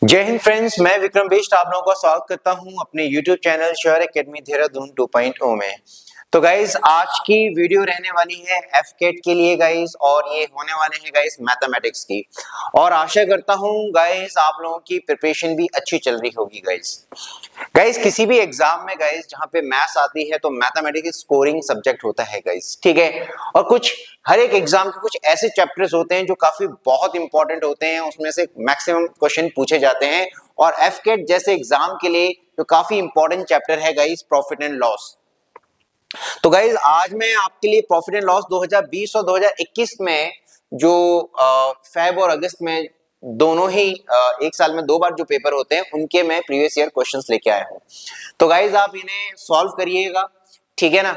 जय हिंद फ्रेंड्स, मैं विक्रम बेस्ट आप लोगों का स्वागत करता हूं अपने YouTube channel sure academy Dehradun 2.0 में। तो गाइज आज की वीडियो रहने वाली है एफकेट के लिए गाइज, और ये होने वाले हैं गाइज मैथमेटिक्स की। और आशा करता हूं गाइज आप लोगों की प्रिपरेशन भी अच्छी चल रही होगी गाइज। गाइज किसी भी एग्जाम में गाइज जहां पे मैथ्स आती है तो मैथमेटिक्स स्कोरिंग सब्जेक्ट होता है गाइज, ठीक है। और कुछ हर एक एग्जाम के कुछ ऐसे चैप्टर्स होते हैं जो काफी बहुत इंपॉर्टेंट होते हैं, उसमें से मैक्सिमम क्वेश्चन पूछे जाते हैं। और एफकेट जैसे एग्जाम के लिए जो काफी इंपॉर्टेंट चैप्टर है गाइज प्रॉफिट एंड लॉस। तो गाइज आज मैं आपके लिए प्रॉफिट एंड लॉस 2020 और 2021 में जो फेब और अगस्त में दोनों ही एक साल में 2 बार जो पेपर होते हैं उनके मैं प्रीवियस ईयर क्वेश्चंस लेके आया हूं। तो गाइज आप इन्हें सॉल्व करिएगा, ठीक है ना।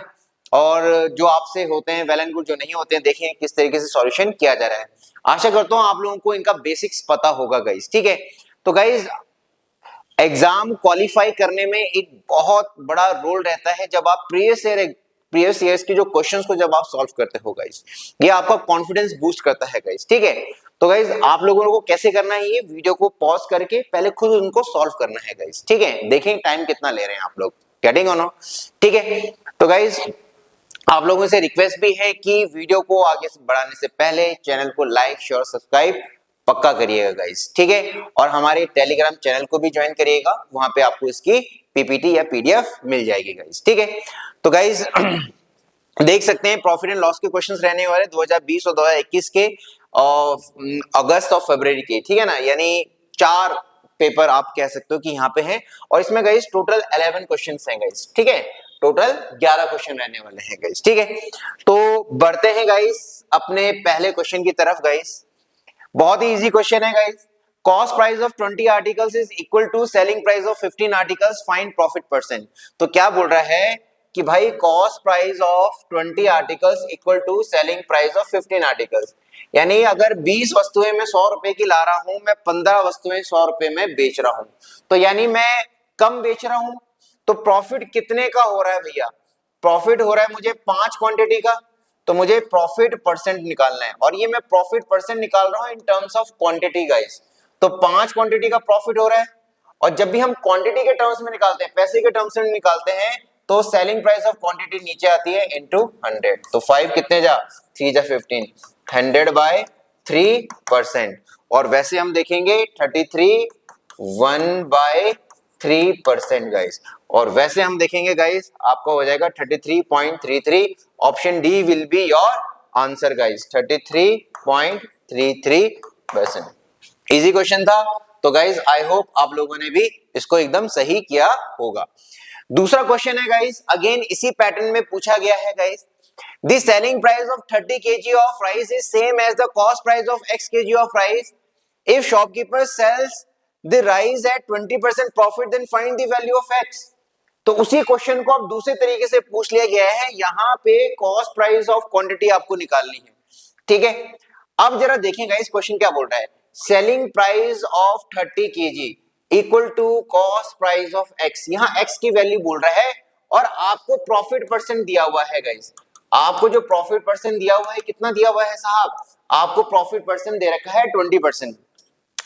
और जो आपसे होते हैं वेल एंड गुड, जो नहीं होते हैं देखें किस तरीके से सॉल्यूशन किया जा रहा है। आशा करता हूं आप लोगों को इनका बेसिक्स पता होगा गाइज, ठीक है। तो गाइज एग्जाम क्वालिफाई करने में एक बहुत बड़ा रोल रहता है जब आप प्रीवियस ईयर्स की जो क्वेश्चंस को जब आप सॉल्व करते हो गाइस, ये आपका कॉन्फिडेंस बूस्ट करता है गाइस, ठीक है। तो गाइस आप लोगों को कैसे करना है, ये वीडियो को पॉज करके पहले खुद उनको सॉल्व करना है गाइस, ठीक है। देखें टाइम कितना ले रहे हैं आप लोग, गेटिंग ऑन, ठीक है। तो गाइस आप लोगों से रिक्वेस्ट भी है कि वीडियो को आगे से बढ़ाने से पहले चैनल को लाइक शेयर सब्सक्राइब पक्का करिएगा गाइस, ठीक है। और हमारे टेलीग्राम चैनल को भी ज्वाइन करिएगा, वहां पे आपको इसकी पीपीटी या पीडीएफ मिल जाएगी गाइस, ठीक है। तो गाइस देख सकते हैं प्रॉफिट एंड लॉस के क्वेश्चंस रहने वाले 2020 और 2021 के अगस्त और फरवरी के, ठीक है ना। यानी 4 पेपर आप कह सकते हो कि यहाँ पे हैं। और इसमें गाइस टोटल 11 क्वेश्चंस हैं गाइस, ठीक है। टोटल 11 क्वेश्चन रहने वाले हैं गाइस, ठीक है। तो बढ़ते हैं गाइस अपने पहले क्वेश्चन की तरफ गाइस। बहुत ही इजी क्वेश्चन है guys. Cost price of 20 articles is equal to selling price of 15 articles, find profit percent. तो क्या बोल रहा है कि भाई cost price of 20 articles equal to selling price of 15 articles. यानी अगर 20 वस्तुएं मैं 100 रुपए की ला रहा हूं, मैं 15 वस्तुएं 100 रुपए में बेच रहा हूं, तो यानी मैं कम बेच रहा हूं, तो प्रॉफिट कितने का हो रहा है भैया? प्रॉफिट हो रहा है मुझे 5 क्वांटिटी का, तो मुझे प्रॉफिट परसेंट निकालना है। और ये मैं प्रॉफिट परसेंट निकाल रहा हूं in terms of quantity guys. तो 5 क्वांटिटी का प्रॉफिट हो रहा है। और जब भी हम क्वांटिटी के टर्म्स में निकालते हैं, पैसे के टर्म्स में निकालते हैं, तो सेलिंग प्राइस ऑफ क्वांटिटी नीचे आती है इनटू 100। तो 5 कितने जा 3 जा 15, 100 बाय 3%। और वैसे हम देखेंगे 33 1 बाय 3% गाइस। और वैसे हम देखेंगे गाइस आपका हो जाएगा 33.33। Option D will be your answer guys, 33.33%। Easy question था। तो गाइस आई होप आप लोगों ने भी इसको एकदम सही किया होगा। दूसरा क्वेश्चन है गाइस, अगेन इसी पैटर्न में पूछा गया है guys. The selling price of 30 kg of rice is same as the cost price of x kg of rice. If shopkeeper sells the rice at 20% profit, then find the value of x। तो उसी question को अब दूसरे तरीके से पूछ लिया गया है। यहां पे कॉस्ट प्राइस ऑफ क्वांटिटी आपको निकालनी है, ठीक है। अब जरा देखेंगे इस क्वेश्चन क्या बोल रहा है। Selling price of 30 kg equal to cost price of x। यहां x की वैल्यू बोल रहा है और आपको प्रॉफिट परसेंट दिया हुआ है गाइस। आपको जो प्रॉफिट परसेंट दिया हुआ है, कितना दिया हुआ है साहब? आपको प्रॉफिट परसेंट दे रखा है 20%।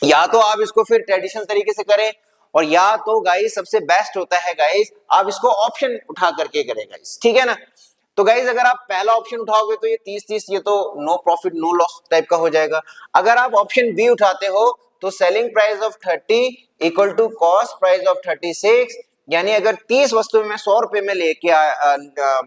या तो आप इसको फिर ट्रेडिशनल तरीके से करें, और या तो गाइस सबसे बेस्ट होता है गाइस आप इसको ऑप्शन उठा करके करें गाइस, ठीक है ना। तो गाइस अगर आप पहला ऑप्शन उठाओगे तो ये 30-30, ये तो no profit no loss type का हो जाएगा। अगर आप ऑप्शन बी उठाते हो तो selling price of 30 equal to cost price of 36। यानी अगर 30 वस्तु में 100 रुपए में लेके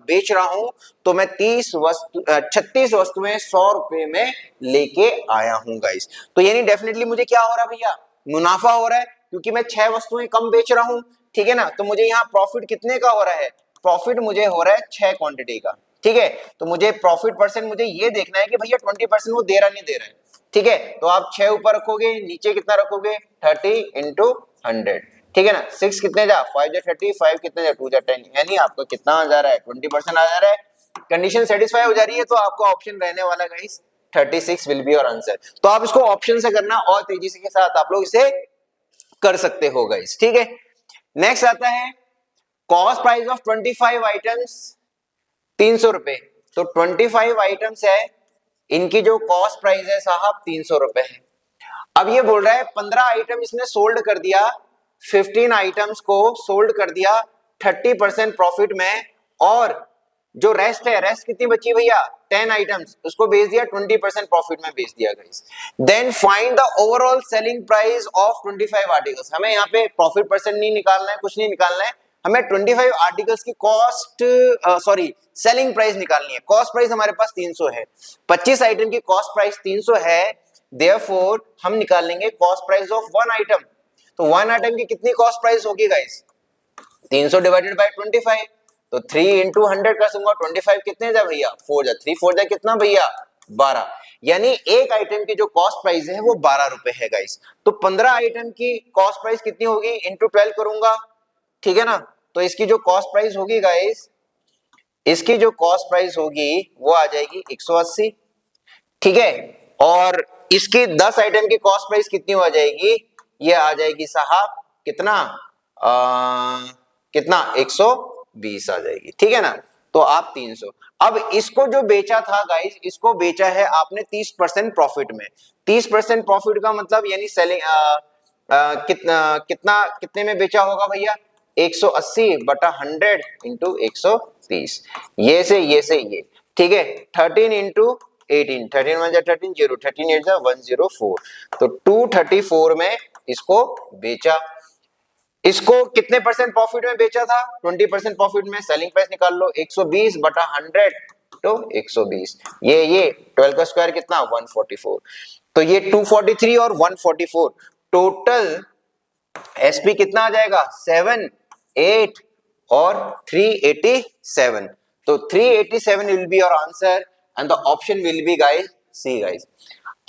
बेच रहा हूं, तो मैं 36 वस्तुएं 100 रुपए में लेके आया हूं गाइस। तो यानी डेफिनेटली मुझे क्या हो रहा है भैया? मुनाफा हो रहा है, क्योंकि मैं 6 वस्तुएं कम बेच रहा हूं, ठीक है ना। तो मुझे यहाँ प्रॉफिट कितने का हो रहा है? प्रॉफिट मुझे हो रहा है 6 क्वांटिटी का, ठीक है। तो मुझे प्रॉफिट परसेंट मुझे ये देखना है कि भैया 20% वो दे रहा नहीं दे रहा है, ठीक है। तो आप 6 ऊपर रखोगे, नीचे कितना रखोगे? 30 इंटू 100, ठीक है ना। 6 कितने जा 5 जा 30, 5 कितने जा 2 जा 10। यानी आपका कितना आ जा रहा है? 20% आ जा रहा है। कंडीशन सेटिस्फाई हो जा रही है, तो आपका ऑप्शन रहने वाला guys 36 will be your answer. तो आप इसको ऑप्शन से करना और तेजी से के साथ आप लोग इसे कर सकते हो गाइस, ठीक है। नेक्स्ट आता है कॉस्ट प्राइस ऑफ 25 आइटम्स 300 रुपए। तो 25 आइटम्स है इनकी जो कॉस्ट प्राइस है साहब 300 रुपए है। अब ये बोल रहा है 15 आइटम इसने सोल्ड कर दिया, 15 आइटम्स को सोल्ड कर दिया 30% प्रॉफिट में, और जो रेस्ट है, रेस्ट कितनी बची भैया 10 आइटम्स, उसको बेच दिया 20% प्रॉफिट में बेच दिया guys. Then find the overall selling price of 25 articles. हमें यहाँ पे प्रॉफिट परसेंट नहीं निकालना है, कुछ नहीं निकालना है, हमें 25 आर्टिकल्स की कॉस्ट सॉरी सेलिंग प्राइस निकालनी है। कॉस्ट प्राइस हमारे पास 300 है, 25 आइटम की कॉस्ट प्राइस 300 है, देयरफॉर हम निकाल लेंगे cost price of one item. तो वन आइटम की कितनी कॉस्ट प्राइस होगी गाइस, 300 डिवाइडेड बाय 25, तो 3 इंटू 100 कर दूंगा, 25 कितने जा भैया 4 जा, 3 4 जा कितना भैया 12, यानी एक आइटम की जो कॉस्ट प्राइस है वो 12 रुपए है गाइस। तो 15 आइटम की कॉस्ट प्राइस कितनी होगी, इंटू 12 करूंगा, ठीक है ना। तो इसकी जो कॉस्ट प्राइस होगी गाइस, इसकी जो कॉस्ट प्राइस होगी वो आ जाएगी 180, ठीक है। और इसकी 10 आइटम की कॉस्ट प्राइस कितनी हो जाएगी, ये आ जाएगी साहब कितना कितना 120 आ जाएगी, ठीक है ना। तो आप 300। अब इसको जो बेचा था गाइस, इसको बेचा है आपने 30% प्रॉफिट में। 30% प्रॉफिट का मतलब यानी सेलिंग कितना कितने में बेचा होगा भैया, 180 बटा 100 इंटू 130, ये से ये, ठीक है। 13 इंटू 18, 13 1 13 0, 13 8 104, तो 234 में इसको बेचा। इसको कितने परसेंट प्रॉफिट में बेचा था, 20% प्रॉफिट में, सेलिंग प्राइस निकाल लो 120 बटा 100 तो 120, ये 12 का स्क्वायर कितना 144, तो ये 243 और 144 टोटल एसपी कितना आ जाएगा 7 8 और 387, तो 387 will be your answer and the option will be guys see guys.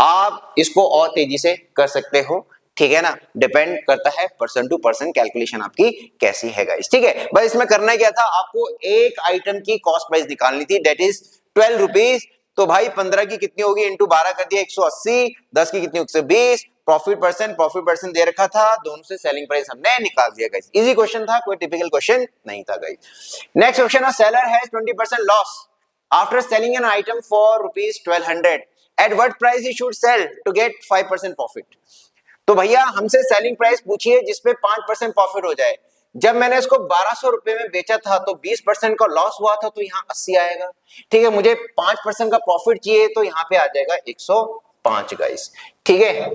आप इसको और तेजी से कर सकते हो, ठीक है ना, डिपेंड करता है पर्सन टू पर्सन कैलकुलेशन आपकी कैसी है गाइस, ठीक है। बस इसमें करना क्या था, आपको एक आइटम की कॉस्ट प्राइस निकालनी थी, दैट इज 12 रुपीज। तो भाई 15 की कितनी होगी, इंटू 12 कर दिया 180, 10 की कितनी 120, प्रॉफिट परसेंट दे रखा था, दोनों से सेलिंग प्राइस हमने निकाल दिया गाइस। इजी क्वेश्चन था, कोई टिपिकल क्वेश्चन नहीं था गाइस। नेक्स्ट क्वेश्चन है, seller has 20% loss after selling an item for rupees 1200, at what price he should sell to get 5% profit. तो भैया हमसे सेलिंग प्राइस पूछिए जिसपे 5% प्रॉफिट हो जाए। जब मैंने इसको 1200 रुपए में बेचा था तो 20% का लॉस हुआ था, तो यहाँ 80 आएगा, ठीक है। मुझे 5% का प्रॉफिट चाहिए, तो यहाँ पे आ जाएगा 105 गाइस, ठीक है।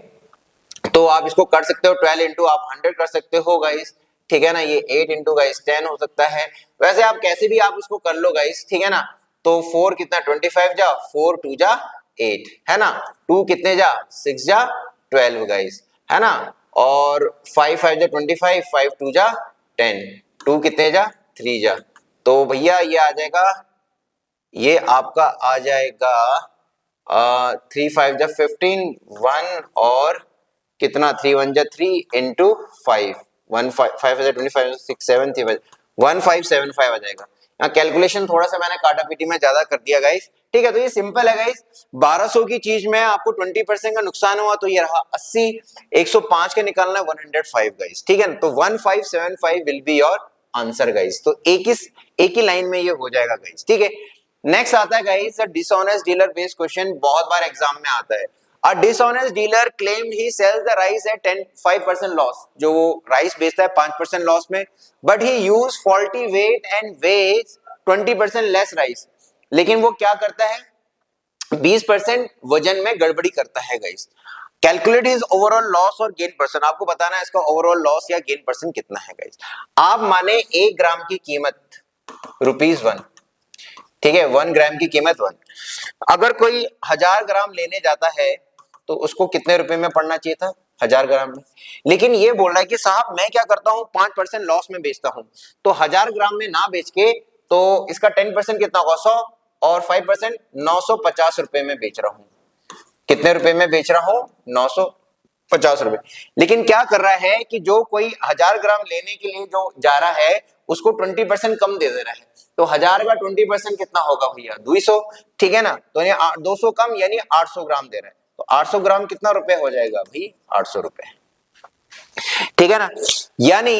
तो आप इसको कर सकते हो 12 इंटू आप 100 कर सकते हो गाइस, ठीक है ना। ये 8 इंटू गाइस 10 हो सकता है, वैसे आप कैसे भी आप इसको कर लो गाइस, ठीक है ना। तो 4 कितना 25 जा, 4 2 जा 8 है ना, 2 कितने जा 6 जा 12 गाइस, है ना। और 5 5 जा 25, 5 2 जा 10, 2 कितने जा 3 जा, तो भैया ये आ जाएगा, ये आपका आ जाएगा 3 5 जा 15, 1 और कितना 3 1 जा 3 इंटू 5, 1 5 5 25 6 7 3 1575 आ जाएगा। यहाँ कैलकुलेशन थोड़ा सा मैंने काटा पीटी में ज्यादा कर दिया गाइस, ठीक है। तो ये सिंपल है गाइस, 1200 की चीज में आपको 20% का नुकसान हुआ, तो ये रहा 80, 105 का निकालना है 105 गाइस, ठीक है ना। तो 1575 will be your answer guys. तो एक ही लाइन में ये हो जाएगा गाइस, ठीक है। नेक्स्ट आता है guys dishonest dealer based question, बहुत बार एग्जाम में आता है। A dishonest dealer claimed he sells the rice at 5% loss, जो वो राइस बेचता है 5% लॉस में, but he used faulty weight and weighs 20% less rice, लेकिन वो क्या करता है 20% वजन में गड़बड़ी करता है guys. Calculate his overall loss और गेन परसेंट, आपको बताना है इसका ओवरऑल लॉस या गेन परसेंट कितना है गाइस। आप माने 1 ग्राम की कीमत ₹1, ठीक है, 1 ग्राम की कीमत 1। अगर कोई 1000 ग्राम लेने जाता है तो उसको कितने रुपए में पड़ना चाहिए था 1000 ग्राम में, लेकिन ये बोल रहा है कि साहब मैं क्या करता हूँ 5% लॉस में बेचता हूँ, तो 1000 ग्राम में ना बेच के तो इसका 10% कितना होगा 100 और 5% 950 रुपए में बेच रहा हूँ। कितने रुपए में बेच रहा हूँ 950 रुपए। लेकिन क्या कर रहा है कि जो कोई 1000 ग्राम लेने के लिए जो जा रहा है उसको 20% कम दे रहा है, तो 1000 का 20% कितना होगा भैया 200, ठीक है ना। तो 200 कम यानी 800 ग्राम दे रहा है, तो 800 ग्राम कितना रुपए हो जाएगा भाई 800 रुपए, ठीक है ना। यानी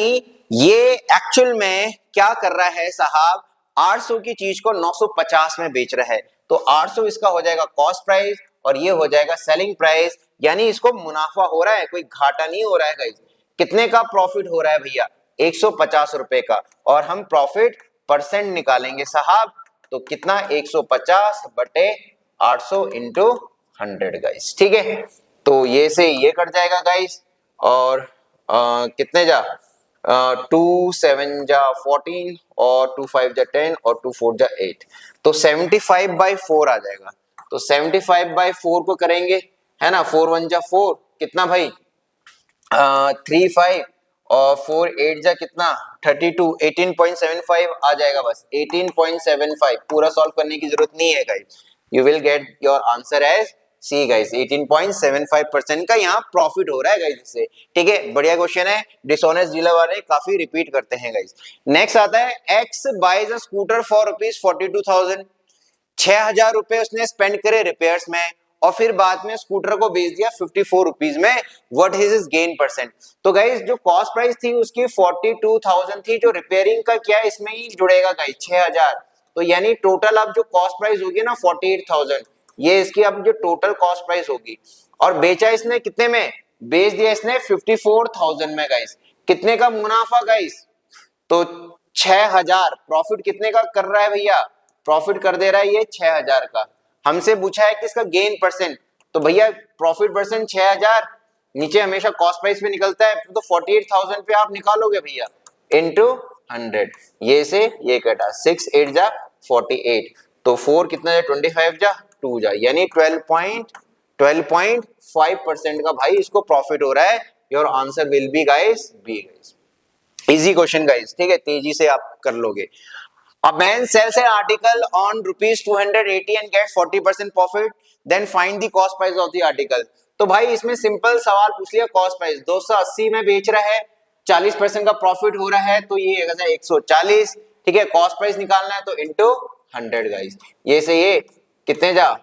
ये एक्चुअल में क्या कर रहा है साहब 800 की चीज को 950 में बेच रहा है, तो 800 इसका हो जाएगा कॉस्ट प्राइस और ये हो जाएगा सेलिंग प्राइस, यानी इसको मुनाफा हो रहा है, कोई घाटा नहीं हो रहा है गाइस। कितने का प्रॉफिट हो रहा है भैया? 150 रुपए का, और हम प्रॉफिट परसेंट निकालेंगे साहब, तो कितना 150 बटे 800 इंटू 100 गाइस, ठीक है। तो ये से ये कट जाएगा गाइस, और कितने जा 2 7 जा 14 और 2 5 जा 10 और 2 4 जा 8, तो 75/4 आ जाएगा। तो 75/4 को करेंगे, है ना, 4 1 जा 4, कितना भाई 3 5 और 4 8 जा कितना 32, 18.75 आ जाएगा, बस 18.75, पूरा सॉल्व करने की जरूरत नहीं है guys, you will get your answer as C guys. 18.75% का यहाँ प्रॉफिट हो रहा है गाइस इससे, ठीक है, बढ़िया क्वेश्चन है, डिसऑनेस्ट डीलर वाले काफी रिपीट करते हैं गाइस। नेक्स्ट आता है X buys a scooter for ₹42,000, 6,000 रुपए उसने स्पेंड करे रिपेयर्स में और फिर बाद में स्कूटर को बेच दिया 54 रुपीज में, what is his gain percent? तो गाइस जो कॉस्ट प्राइस थी उसकी 42,000 थी, जो रिपेयरिंग का क्या इसमें ही जुड़ेगा गाइस 6,000, तो यानी टोटल अब जो कॉस्ट प्राइस होगी ना 48,000, ये इसकी अब जो टोटल कॉस्ट प्राइस होगी, और बेचा इसने कितने में? बेच दिया इसने 54,000 में गाइस। कितने का मुनाफा गाइस? तो 6,000, प्रॉफिट कितने का कर रहा है भैया? प्रॉफिट कर दे रहा है ये 6,000 का। हमसे पूछा है कि इसका गेन परसेंट, तो भैया प्रॉफिट परसेंट 6,000, नीचे हमेशा कॉस्ट प्राइस पे निकलता है, तो 48,000 पे आप निकालोगे भैया इनटू 100, ये से ये कटा 6 8 जा 48, तो 4 कितना जा 25 जा 2 जा, यानी 12.5% का भाई इसको प्रॉफिट हो रहा है। Your answer will be guys B guys. Easy question guys, ठीक है, तेजी से आप कर लोगे। A man sells an article on ₹280 and gets 40% profit. Then find the cost price of the article. तो भाई इसमें सिंपल सवाल पूछ लिया, कॉस्ट प्राइस 280 में बेच रहा है, 40% का प्रॉफिट हो रहा है, तो ये 140, ठीक है, कॉस्ट प्राइस निकालना है तो इंटू 100 गाइस, ये से ये कितने जा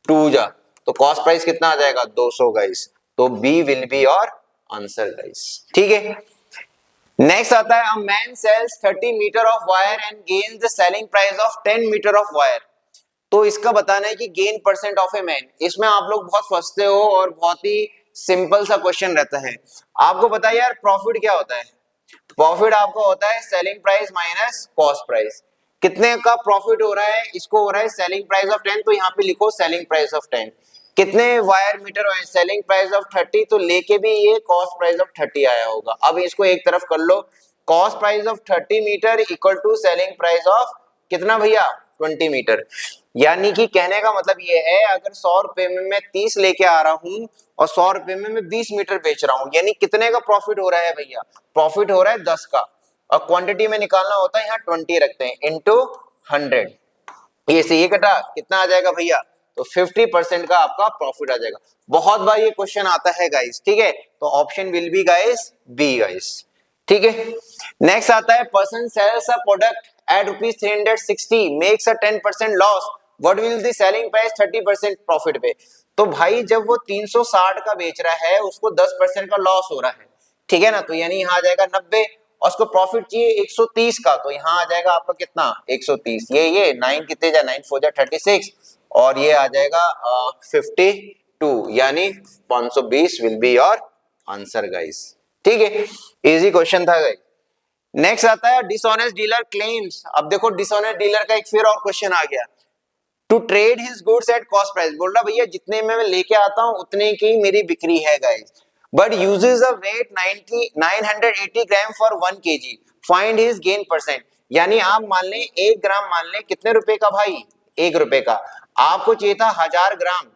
2 जा, तो कॉस्ट प्राइस कितना आ जाएगा 200 गाइस, तो B will be your answer guys, ठीक है। नेक्स्ट आता है, a man sells 30 metre of wire and gains the selling price of 10 metre of wire. तो इसका बताना है कि gain percent of a man. इसमें आप लोग बहुत फंसते हो और बहुत ही सिंपल सा क्वेश्चन रहता है। आपको पता है यार प्रॉफिट क्या होता है? प्रॉफिट आपको होता है selling price minus cost price. कितने का प्रॉफिट हो रहा है? इसको हो रहा है सेलिंग प्राइस ऑफ 10, तो यहाँ पे लिखो सेलिंग प्राइस ऑफ 10। कितने वायर मीटर हुए? सेलिंग प्राइस ऑफ 30, तो लेके भी ये कॉस्ट प्राइस ऑफ 30 आया होगा। अब इसको एक तरफ कर लो, cost price of 30 meter equal to selling price of कितना भैया 20 मीटर। यानी कि कहने का मतलब ये है, अगर 100 रुपए में मैं 30 लेके आ रहा हूं और 100 रुपए में मैं 20 मीटर बेच रहा हूं, यानी कितने का प्रॉफिट हो रहा है भैया? प्रॉफिट हो रहा है 10 का, और क्वांटिटी में निकालना होता है, यहाँ 20 रखते हैं इंटू 100, ये से ये कटा कितना आ जाएगा भैया? तो 50% का आपका प्रॉफिट आ जाएगा। बहुत बार ये क्वेश्चन आता है गाइस, ठीक है, तो option will be guys B guys, ठीक है। नेक्स्ट आता है, person sells a product at ₹360 makes a 10% loss, what will the selling price 30% profit पे। तो भाई जब वो 360 का बेच रहा है, उसको 10% का लॉस हो रहा है, ठीक है ना, तो यानी यहाँ आ जाएगा 90, और उसको प्रॉफिट चाहिए 130 का, तो यहाँ आ जाएगा आपका कितना 130, ये 9 कितने जा 9 4 जा 36, और ये आ जाएगा 52, यानी 520 will be your answer guys, ठीक है, इजी क्वेश्चन था गाइस। नेक्स्ट आता है, डिसऑनेस्ट डीलर क्लेम्स। अब देखो डिसऑनेस्ट डीलर का एक फिर और क्वेश्चन आ गया, to trade his goods at cost price. बोल रहा भैया जितने में मैं लेके आता हूं उतने की मेरी बिक्री है guys, but uses a weight 980 gram for 1 kg, find his gain percent. यानी आप मान लें 1 ग्राम, मान लें कितने रुपए का भाई 1 रुपए का, आपको चाहिए था 1000 ग्राम,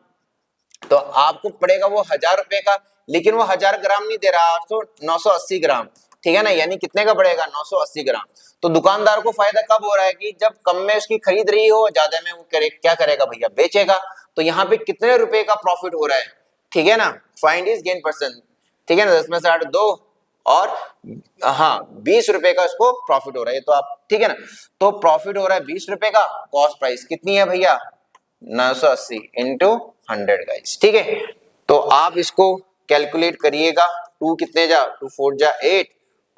तो आपको पड़ेगा वो 1000 रुपए का, लेकिन वो 1000 ग्राम नहीं दे रहा आपको, 980 ग्राम, ठीक है ना, यानी कितने का पड़ेगा 980 ग्राम। तो दुकानदार को फायदा कब हो रहा है? कि जब कम में उसकी खरीद रही हो, ज्यादा में वो क्या करेगा भैया बेचेगा। तो यहाँ पे कितने रुपए का प्रॉफिट हो रहा है, ठीक है ना, फाइंड हिज गेन परसेंट, ठीक है ना, 10 में से 8 2, और हाँ 20 रुपए का इसको प्रॉफिट हो रहा है, तो आप ठीक है ना, तो प्रॉफिट हो रहा है 20 रुपए का, कॉस्ट प्राइस कितनी है भैया 980 इंटू 100 गाइस, ठीक है। तो आप इसको कैलकुलेट करिएगा, 2 कितने जा 2 4 जा 8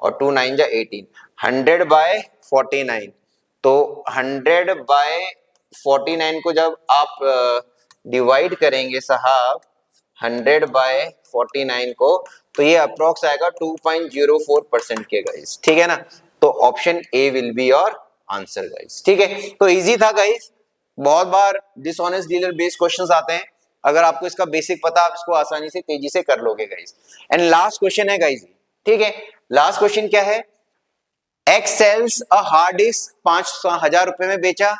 और 2 9 जा 18, 100 बाय 49, तो 100 बाय 49 को जब आप डिवाइड करेंगे साहब 100/49 को, तो ये अप्रोक्स आएगा 2.04% के गाइस, ठीक है ना। तो option A will be your answer guys, ठीक है। तो इजी था गाइस, बहुत बार डिसऑनेस्ट डीलर बेस्ड क्वेश्चंस आते हैं, अगर आपको इसका बेसिक पता आप इसको आसानी से तेजी से कर लोगे गाइस। एंड लास्ट क्वेश्चन है गाइस, ठीक है। लास्ट क्वेश्चन क्या है, X sells a hard disk 5,000 रुपए में बेचा,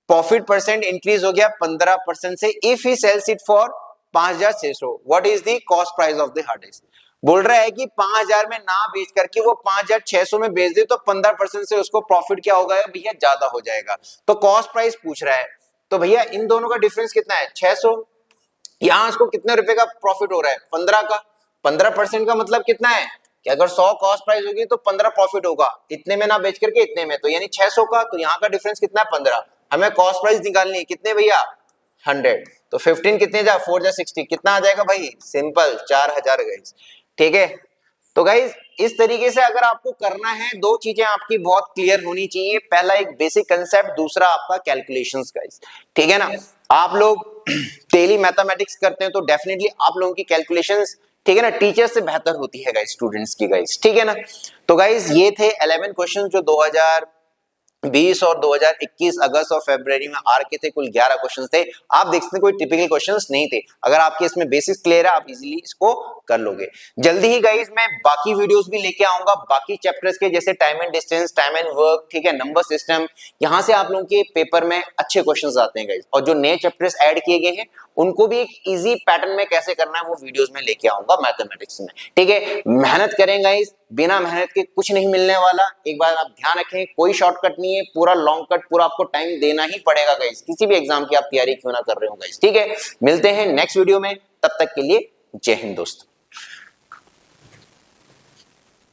प्रॉफिट परसेंट इंक्रीज हो गया 15% से, if he sells it for 5,600, what is the cost price of the hard disk. बोल रहा है कि 5,000 में ना बेच करके वो 5,600 में बेच दे तो 15% से उसको प्रॉफिट क्या होगा भैया, ज्यादा हो जाएगा। तो कॉस्ट प्राइस पूछ रहा है, तो भैया इन दोनों का डिफरेंस कितना है, 600। यहां उसको कितने रुपए का प्रॉफिट हो रहा है, 15 का। 15% का मतलब कितना है कि अगर 100 कॉस्ट प्राइस होगी तो 15 प्रॉफिट होगा, इतने में ना बेच करके इतने में, तो यानी 600 का। तो यहाँ का डिफरेंस कितना है, 15। हमें कॉस्ट प्राइस निकालनी है, कितने भैया, 100। तो 15 कितने जा, 4 जा 60, कितना आ जाएगा भाई, सिंपल 4,000 गाइस, ठीक है। तो गाइज इस तरीके से अगर आपको करना है, दो चीजें आपकी बहुत क्लियर होनी चाहिए, पहला एक बेसिक कंसेप्ट, दूसरा आपका कैलकुलेशंस गाइज, ठीक है ना। आप लोग डेली मैथमेटिक्स करते हैं तो डेफिनेटली आप लोगों की कैलकुलेशंस, ठीक है ना, टीचर से बेहतर होती है गाइज, स्टूडेंट्स की गाइज, ठीक है ना। तो गाइज ये थे 11 क्वेश्चन जो 2020 और 2021 अगस्त और फरवरी में आर के थे। कुल 11 क्वेश्चंस थे। आप देख सकते हैं कोई टिपिकल क्वेश्चंस नहीं थे। अगर आपके इसमें बेसिक्स क्लियर है, आप इजीली इसको कर लोगे। जल्दी ही गाइस मैं बाकी वीडियोस भी लेके आऊंगा, बाकी चैप्टर्स के, जैसे time and distance, time and work, ठीक है, नंबर सिस्टम। यहां से आप लोगों के पेपर में अच्छे क्वेश्चंस आते हैं गाइस, और जो नए चैप्टर्स ऐड किए गए हैं उनको भी एक इजी पैटर्न में कैसे करना है वो वीडियोस में लेके आऊंगा मैथमेटिक्स में, ठीक है। मेहनत करें गाइस, बिना मेहनत के कुछ नहीं मिलने वाला। एक बार आप ध्यान रखें, कोई शॉर्टकट नहीं है, पूरा लॉन्ग कट, पूरा आपको टाइम देना ही पड़ेगा गाइस, किसी भी एग्जाम की आप तैयारी क्यों ना कर रहे हो गाइस, ठीक है। मिलते हैं नेक्स्ट वीडियो में, तब तक के लिए जय हिंद दोस्तों।